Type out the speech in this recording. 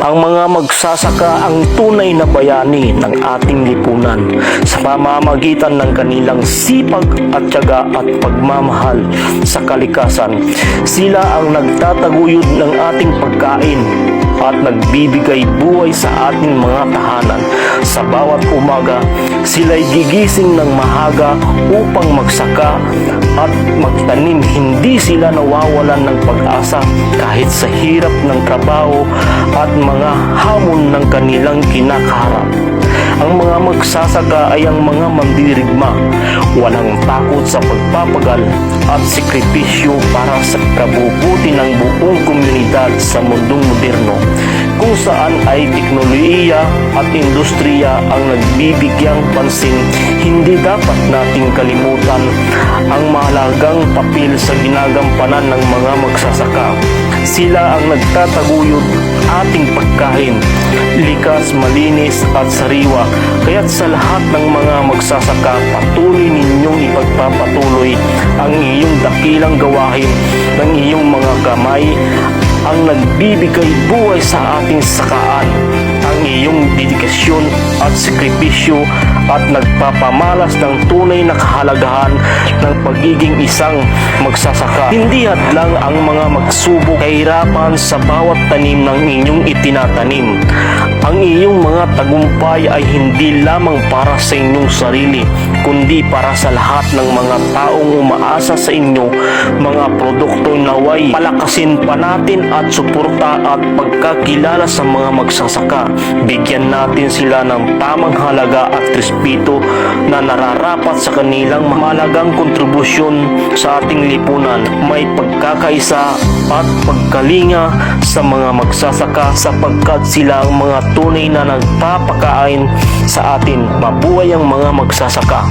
Ang mga magsasaka ang tunay na bayani ng ating lipunan sa pamamagitan ng kanilang sipag at tiyaga at pagmamahal sa kalikasan. Sila ang nagtataguyod ng ating pagkain at nagbibigay buhay sa ating mga tahanan. Sa bawat umaga, sila'y gigising ng mahaga upang magsaka at magtanim. Hindi sila nawawalan ng pag-asa kahit sa hirap ng trabaho at mga hamon ng kanilang kinakaharap. Ang mga magsasaka ay ang mga mandirigma, walang takot sa pagpapagal at sakripisyo para sa kabubuti ng buong komunidad sa mundong moderno, kung saan ay teknolohiya at industriya ang nagbibigyang pansin. Hindi dapat nating kalimutan ang mahalagang papel sa ginagampanan ng mga magsasaka. Sila ang nagtataguyod ating pagkain, likas, malinis at sariwa. Kaya't sa lahat ng mga magsasaka, patuloy ninyong ipagpapatuloy ang iyong dakilang gawain ng iyong mga kamay, ang nagbibigay buhay sa ating sakaan, ang iyong dedikasyon at sakripisyo at nagpapamalas ng tunay na kahalagahan ng pagiging isang magsasaka. Hindi hadlang ang mga magsubok, kahirapan sa bawat tanim ng inyong itinatanim. Ang iyong mga tagumpay ay hindi lamang para sa inyong sarili, kundi para sa lahat ng mga taong umaasa sa inyo. Mga produkto naway palakasin pa natin at suporta at pagkakilala sa mga magsasaka. Bigyan natin sila ng tamang halaga at respeto na nararapat sa kanilang mahalagang kontribusyon sa ating lipunan. May pagkakaisa at pagkalinga sa mga magsasaka sapagkat sila ang mga tunay na nagpapakain sa atin. Mabuhay ang mga magsasaka.